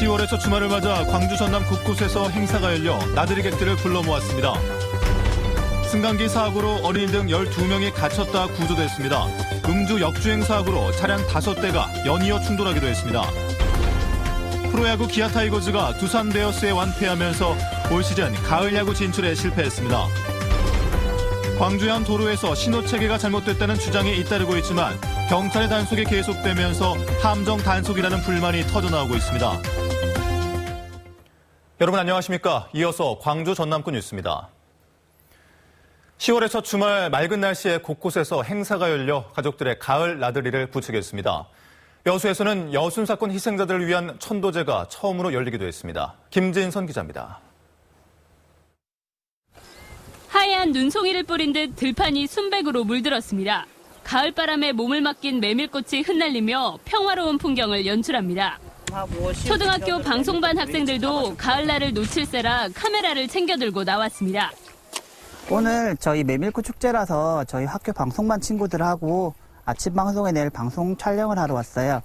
10월의 첫 주말을 맞아 광주 전남 곳곳에서 행사가 열려 나들이 객들을 불러 모았습니다. 승강기 사고로 어린이 등 12명이 갇혔다 구조됐습니다. 음주 역주행 사고로 차량 5대가 연이어 충돌하기도 했습니다. 프로야구 기아 타이거즈가 두산 베어스에 완패하면서 올 시즌 가을 야구 진출에 실패했습니다. 광주의 한 도로에서 신호체계가 잘못됐다는 주장이 잇따르고 있지만 경찰의 단속이 계속되면서 함정 단속이라는 불만이 터져나오고 있습니다. 여러분 안녕하십니까? 이어서 광주 전남권 뉴스입니다. 10월의 첫 주말 맑은 날씨에 곳곳에서 행사가 열려 가족들의 가을 나들이를 부추겼습니다. 여수에서는 여순 사건 희생자들을 위한 천도제가 처음으로 열리기도 했습니다. 김진선 기자입니다. 하얀 눈송이를 뿌린 듯 들판이 순백으로 물들었습니다. 가을바람에 몸을 맡긴 메밀꽃이 흩날리며 평화로운 풍경을 연출합니다. 초등학교 방송반 학생들도 가을날을 놓칠세라 카메라를 챙겨 들고 나왔습니다. 오늘 저희 메밀꽃 축제라서 저희 학교 방송반 친구들하고 아침 방송에 낼 방송 촬영을 하러 왔어요.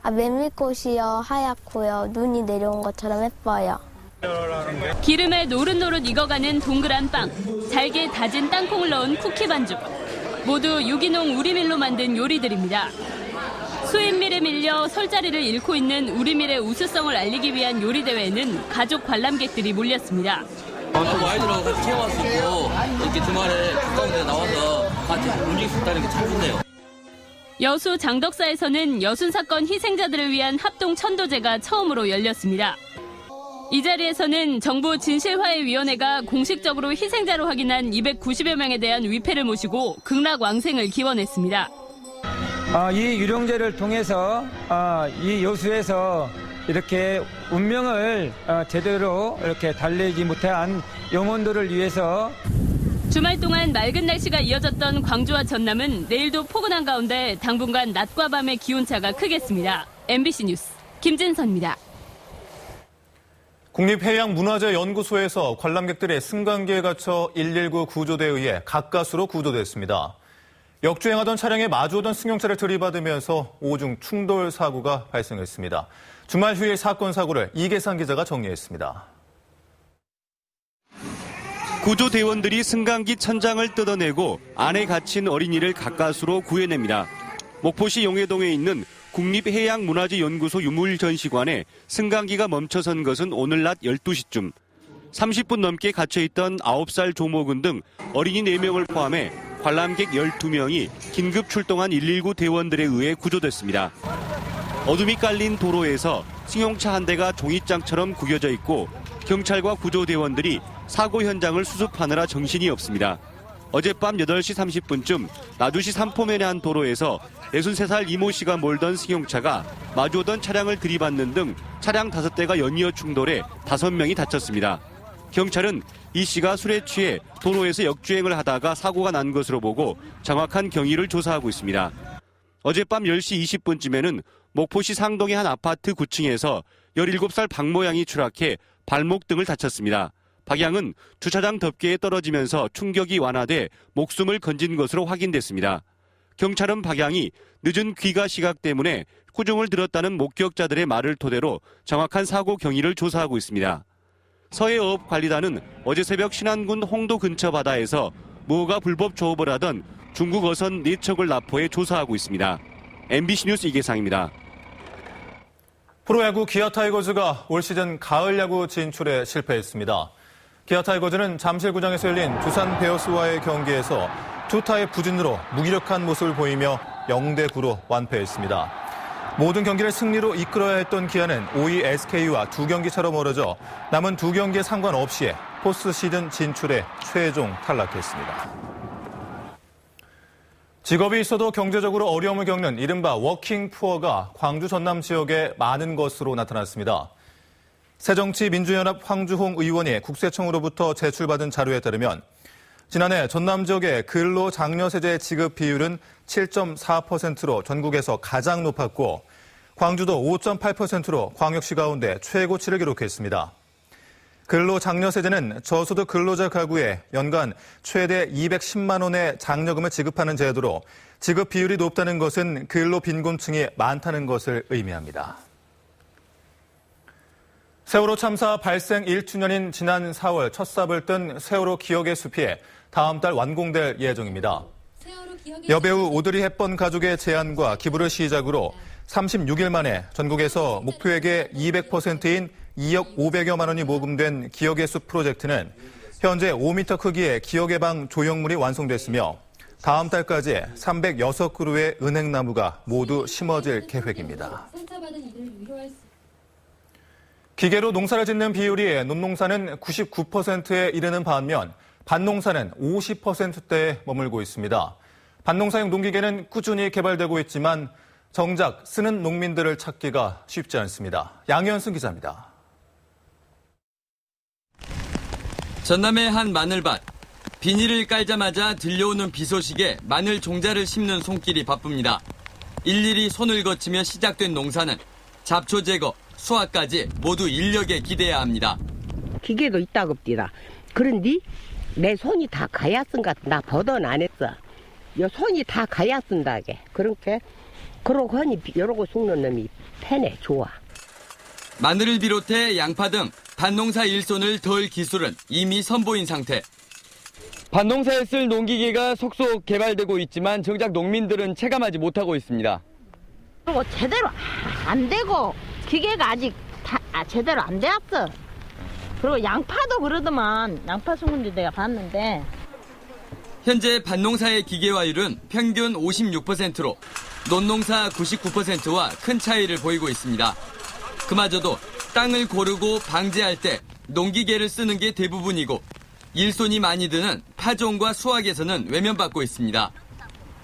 메밀꽃이요, 하얗고요, 눈이 내려온 것처럼 예뻐요. 기름에 노릇노릇 익어가는 동그란 빵, 잘게 다진 땅콩을 넣은 쿠키 반죽. 모두 유기농 우리밀로 만든 요리들입니다. 수입밀에 밀려 설자리를 잃고 있는 우리밀의 우수성을 알리기 위한 요리대회에는 가족 관람객들이 몰렸습니다. 아이들하고 같이 체험할 수 있고 이렇게 주말에 가까운 데 나와서 같이 움직일 수 있다는 게 참 좋네요. 여수 장덕사에서는 여순 사건 희생자들을 위한 합동 천도제가 처음으로 열렸습니다. 이 자리에서는 정부 진실화해위원회가 공식적으로 희생자로 확인한 290여 명에 대한 위패를 모시고 극락왕생을 기원했습니다. 이 유령제를 통해서 이 여수에서 이렇게 운명을 제대로 이렇게 달래지 못한 영혼들을 위해서 주말 동안 맑은 날씨가 이어졌던 광주와 전남은 내일도 포근한 가운데 당분간 낮과 밤의 기온차가 크겠습니다. MBC 뉴스 김진선입니다. 국립해양문화재연구소에서 관람객들의 승강기에 갇혀 119 구조대에 의해 가까스로 구조됐습니다. 역주행하던 차량에 마주오던 승용차를 들이받으면서 오중 충돌 사고가 발생했습니다. 주말 휴일 사건 사고를 이계상 기자가 정리했습니다. 구조대원들이 승강기 천장을 뜯어내고 안에 갇힌 어린이를 가까스로 구해냅니다. 목포시 용해동에 있는 국립해양문화재연구소 유물전시관에 승강기가 멈춰선 것은 오늘 낮 12시쯤. 30분 넘게 갇혀있던 9살 조모근 등 어린이 4명을 포함해 관람객 12명이 긴급 출동한 119 대원들에 의해 구조됐습니다. 어둠이 깔린 도로에서 승용차 한 대가 종잇장처럼 구겨져 있고 경찰과 구조대원들이 사고 현장을 수습하느라 정신이 없습니다. 어젯밤 8시 30분쯤 나주시 삼포면의 한 도로에서 63살 이모 씨가 몰던 승용차가 마주오던 차량을 들이받는 등 차량 5대가 연이어 충돌해 5명이 다쳤습니다. 경찰은 이 씨가 술에 취해 도로에서 역주행을 하다가 사고가 난 것으로 보고 정확한 경위를 조사하고 있습니다. 어젯밤 10시 20분쯤에는 목포시 상동의 한 아파트 9층에서 17살 박모 양이 추락해 발목 등을 다쳤습니다. 박 양은 주차장 덮개에 떨어지면서 충격이 완화돼 목숨을 건진 것으로 확인됐습니다. 경찰은 박 양이 늦은 귀가 시각 때문에 꾸중을 들었다는 목격자들의 말을 토대로 정확한 사고 경위를 조사하고 있습니다. 서해어업관리단은 어제 새벽 신안군 홍도 근처 바다에서 무허가 불법 조업을 하던 중국 어선 4척을 납포해 조사하고 있습니다. MBC 뉴스 이계상입니다. 프로야구 기아 타이거즈가 올 시즌 가을 야구 진출에 실패했습니다. 기아 타이거즈는 잠실구장에서 열린 두산 베어스와의 경기에서 투타의 부진으로 무기력한 모습을 보이며 0대9로 완패했습니다. 모든 경기를 승리로 이끌어야 했던 기아는 5위 SK와 2경기 차로 멀어져 남은 2경기에 상관없이 포스트 시즌 진출에 최종 탈락했습니다. 직업이 있어도 경제적으로 어려움을 겪는 이른바 워킹 푸어가 광주 전남 지역에 많은 것으로 나타났습니다. 새정치민주연합 황주홍 의원이 국세청으로부터 제출받은 자료에 따르면 지난해 전남 지역의 근로장려세제 지급 비율은 7.4%로 전국에서 가장 높았고 광주도 5.8%로 광역시 가운데 최고치를 기록했습니다. 근로장려세제는 저소득 근로자 가구에 연간 최대 210만 원의 장려금을 지급하는 제도로 지급 비율이 높다는 것은 근로빈곤층이 많다는 것을 의미합니다. 세월호 참사 발생 1주년인 지난 4월 첫 삽을 뜬 세월호 기억의 숲이 다음 달 완공될 예정입니다. 여배우 오드리 헵번 가족의 제안과 기부를 시작으로 36일 만에 전국에서 목표액의 200%인 2억 500여만 원이 모금된 기억의 숲 프로젝트는 현재 5m 크기의 기억의 방 조형물이 완성됐으며 다음 달까지 306그루의 은행나무가 모두 심어질 계획입니다. 기계로 농사를 짓는 비율이 논농사는 99%에 이르는 반면 밭농사는 50%대에 머물고 있습니다. 밭농사용 농기계는 꾸준히 개발되고 있지만 정작 쓰는 농민들을 찾기가 쉽지 않습니다. 양현승 기자입니다. 전남의 한 마늘밭. 비닐을 깔자마자 들려오는 비 소식에 마늘 종자를 심는 손길이 바쁩니다. 일일이 손을 거치며 시작된 농사는 잡초 제거, 수확까지 모두 인력에 기대야 합니다. 기계도 있다급디다. 그런데 내 손이 다 가야 쓴가 나 버던 안 했어. 요 손이 다 가야 쓴다게. 그렇게 그러고 하니 이러고 죽는 놈이 편해 좋아. 마늘을 비롯해 양파 등 밭농사 일손을 덜 기술은 이미 선보인 상태. 밭농사에 쓸 농기계가 속속 개발되고 있지만 정작 농민들은 체감하지 못하고 있습니다. 그리고 제대로 안 되고 기계가 아직 제대로 안 되었어. 그리고 양파도 그러더만 양파 수문도 내가 봤는데. 현재 밭농사의 기계화율은 평균 56%로 논농사 99%와 큰 차이를 보이고 있습니다. 그마저도 땅을 고르고 방제할 때 농기계를 쓰는 게 대부분이고 일손이 많이 드는 파종과 수확에서는 외면받고 있습니다.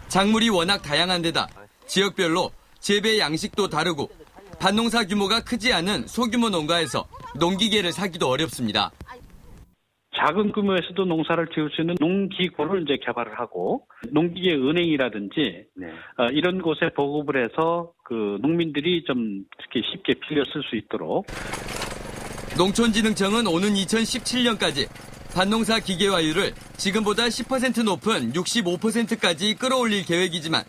작물이 워낙 다양한 데다 지역별로 재배 양식도 다르고 밭농사 규모가 크지 않은 소규모 농가에서 농기계를 사기도 어렵습니다. 작은 규모에서도 농사를 지을 수 있는 농기구를 이제 개발을 하고 농기계 은행이라든지 이런 곳에 보급을 해서 그 농민들이 좀 특히 쉽게 빌려 쓸 수 있도록. 농촌진흥청은 오는 2017년까지 밭농사 기계화율을 지금보다 10% 높은 65%까지 끌어올릴 계획이지만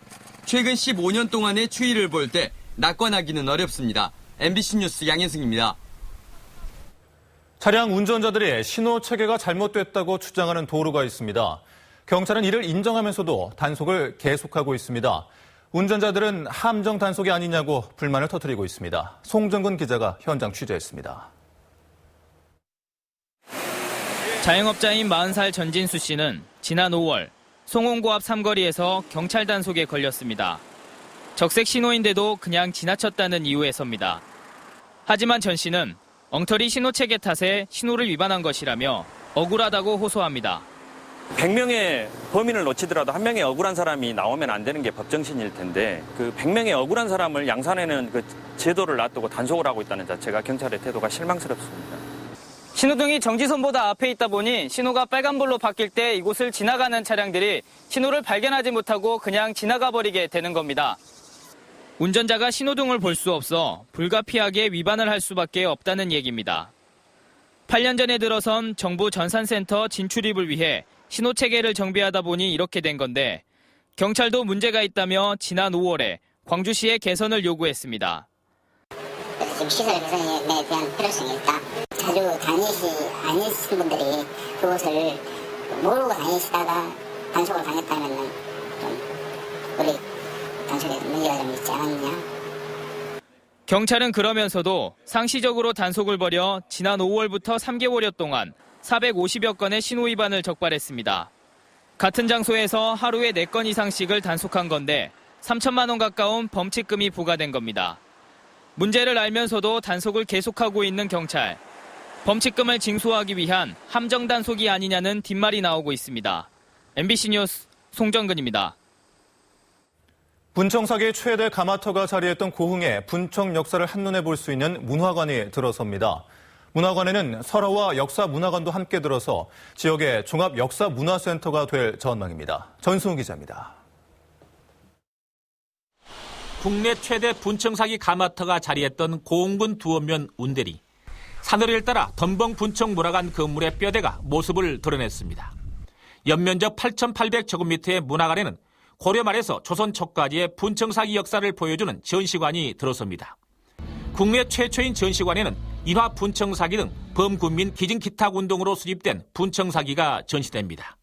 최근 15년 동안의 추이를 볼 때 낙관하기는 어렵습니다. MBC 뉴스 양현승입니다. 차량 운전자들이 신호 체계가 잘못됐다고 주장하는 도로가 있습니다. 경찰은 이를 인정하면서도 단속을 계속하고 있습니다. 운전자들은 함정 단속이 아니냐고 불만을 터뜨리고 있습니다. 송정근 기자가 현장 취재했습니다. 자영업자인 40살 전진수 씨는 지난 5월 송원고 앞 삼거리에서 경찰 단속에 걸렸습니다. 적색 신호인데도 그냥 지나쳤다는 이유에서입니다. 하지만 전 씨는 엉터리 신호체계 탓에 신호를 위반한 것이라며 억울하다고 호소합니다. 100명의 범인을 놓치더라도 한 명의 억울한 사람이 나오면 안 되는 게 법정신일 텐데 그 100명의 억울한 사람을 양산에는 그 제도를 놔두고 단속을 하고 있다는 자체가 경찰의 태도가 실망스럽습니다. 신호등이 정지선보다 앞에 있다 보니 신호가 빨간불로 바뀔 때 이곳을 지나가는 차량들이 신호를 발견하지 못하고 그냥 지나가 버리게 되는 겁니다. 운전자가 신호등을 볼 수 없어 불가피하게 위반을 할 수밖에 없다는 얘기입니다. 8년 전에 들어선 정부 전산센터 진출입을 위해 신호체계를 정비하다 보니 이렇게 된 건데 경찰도 문제가 있다며 지난 5월에 광주시에 개선을 요구했습니다. 지금 시설 개선에 대한 필요성이 있다. 자주 다니신 분들이 그곳을 모르고 다니시다가 단속을 당했다면 좀 우리 단속에 문제가 좀 있지 않았냐. 경찰은 그러면서도 상시적으로 단속을 벌여 지난 5월부터 3개월여 동안 450여 건의 신호 위반을 적발했습니다. 같은 장소에서 하루에 4건 이상씩을 단속한 건데 3천만 원 가까운 범칙금이 부과된 겁니다. 문제를 알면서도 단속을 계속하고 있는 경찰. 범칙금을 징수하기 위한 함정 단속이 아니냐는 뒷말이 나오고 있습니다. MBC 뉴스 송정근입니다. 분청 사기의 최대 가마터가 자리했던 고흥에 분청 역사를 한눈에 볼 수 있는 문화관이 들어섭니다. 문화관에는 설화와 역사 문화관도 함께 들어서 지역의 종합 역사 문화센터가 될 전망입니다. 전승우 기자입니다. 국내 최대 분청 사기 가마터가 자리했던 고흥군 두원면 운대리. 산허리를 따라 덤벙 분청 문화관 건물의 뼈대가 모습을 드러냈습니다. 연면적 8,800제곱미터의 문화관에는 고려 말에서 조선 초까지의 분청 사기 역사를 보여주는 전시관이 들어섭니다. 국내 최초인 전시관에는 인화 분청사기 등 범군민 기증기탁운동으로 수립된 분청사기가 전시됩니다.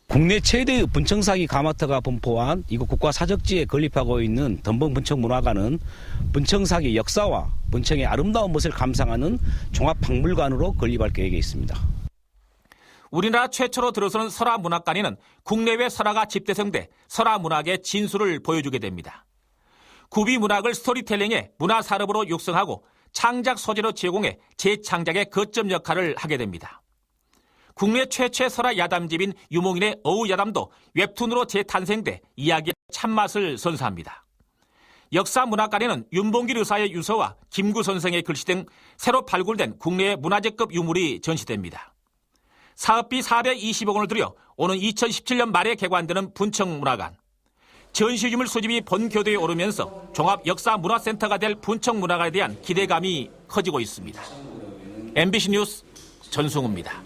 국내 최대의 분청사기 가마터가 분포한 이곳 국가사적지에 건립하고 있는 덤벙 분청문화관은 분청사기 역사와 분청의 아름다운 멋을 감상하는 종합박물관으로 건립할 계획에 있습니다. 우리나라 최초로 들어서는 설화문학관에는 국내외 설화가 집대성돼 설화문학의 진수를 보여주게 됩니다. 구비문학을 스토리텔링의 문화산업으로 육성하고 창작 소재로 제공해 재창작의 거점 역할을 하게 됩니다. 국내 최초의 설화 야담집인 유목인의 어우야담도 웹툰으로 재탄생돼 이야기의 참맛을 선사합니다. 역사문학관에는 윤봉길 의사의 유서와 김구 선생의 글씨 등 새로 발굴된 국내의 문화재급 유물이 전시됩니다. 사업비 420억 원을 들여 오는 2017년 말에 개관되는 분청문화관. 전시유물 수집이 본교도에 오르면서 종합역사문화센터가 될 분청문화관에 대한 기대감이 커지고 있습니다. MBC 뉴스 전승우입니다.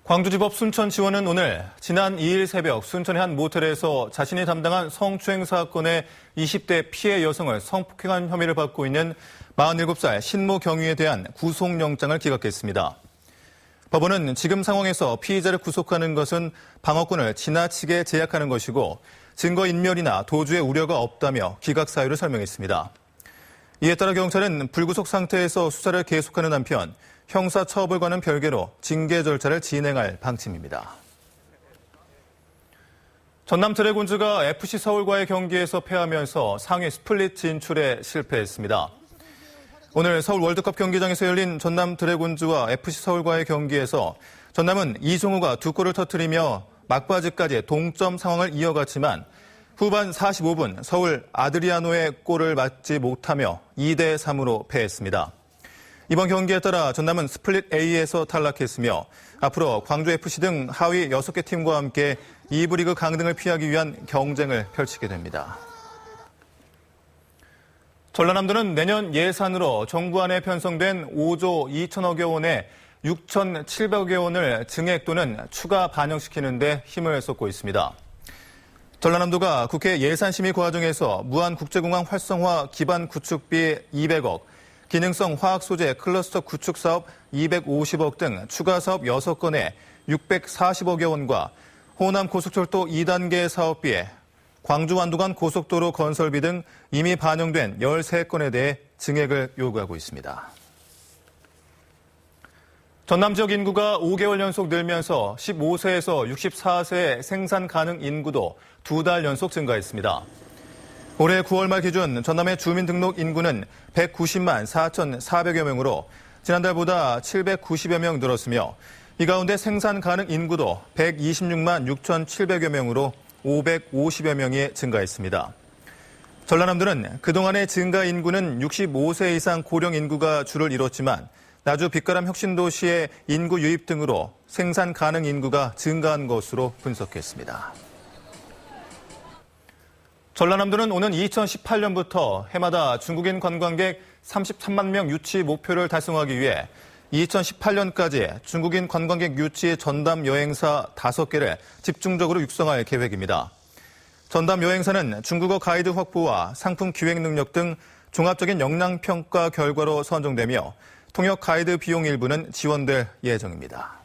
광주지법 순천지원은 오늘 지난 2일 새벽 순천의 한 모텔에서 자신이 담당한 성추행 사건의 20대 피해 여성을 성폭행한 혐의를 받고 있는 47살 신모 경위에 대한 구속영장을 기각했습니다. 법원은 지금 상황에서 피의자를 구속하는 것은 방어권을 지나치게 제약하는 것이고 증거인멸이나 도주의 우려가 없다며 기각 사유를 설명했습니다. 이에 따라 경찰은 불구속 상태에서 수사를 계속하는 한편 형사처벌과는 별개로 징계 절차를 진행할 방침입니다. 전남 드래곤즈가 FC 서울과의 경기에서 패하면서 상위 스플릿 진출에 실패했습니다. 오늘 서울 월드컵 경기장에서 열린 전남 드래곤즈와 FC 서울과의 경기에서 전남은 이종우가 2골을 터뜨리며 막바지까지 동점 상황을 이어갔지만 후반 45분 서울 아드리아노의 골을 맞지 못하며 2대3으로 패했습니다. 이번 경기에 따라 전남은 스플릿 A에서 탈락했으며 앞으로 광주FC 등 하위 6개 팀과 함께 2부 리그 강등을 피하기 위한 경쟁을 펼치게 됩니다. 전라남도는 내년 예산으로 정부 안에 편성된 5조 2천억여 원의 6,700여 원을 증액 또는 추가 반영시키는 데 힘을 쏟고 있습니다. 전라남도가 국회 예산심의 과정에서 무한국제공항 활성화 기반 구축비 200억, 기능성 화학소재 클러스터 구축 사업 250억 등 추가 사업 6건에 640억여 원과 호남 고속철도 2단계 사업비에 광주 완도간 고속도로 건설비 등 이미 반영된 13건에 대해 증액을 요구하고 있습니다. 전남 지역 인구가 5개월 연속 늘면서 15세에서 64세의 생산 가능 인구도 2달 연속 증가했습니다. 올해 9월 말 기준 전남의 주민등록 인구는 190만 4,400여 명으로 지난달보다 790여 명 늘었으며 이 가운데 생산 가능 인구도 126만 6,700여 명으로 550여 명이 증가했습니다. 전라남도는 그동안의 증가 인구는 65세 이상 고령 인구가 주를 이뤘지만 나주 빛가람 혁신도시의 인구 유입 등으로 생산 가능 인구가 증가한 것으로 분석했습니다. 전라남도는 오는 2018년부터 해마다 중국인 관광객 33만 명 유치 목표를 달성하기 위해 2018년까지 중국인 관광객 유치 전담 여행사 5개를 집중적으로 육성할 계획입니다. 전담 여행사는 중국어 가이드 확보와 상품 기획 능력 등 종합적인 역량 평가 결과로 선정되며 통역 가이드 비용 일부는 지원될 예정입니다.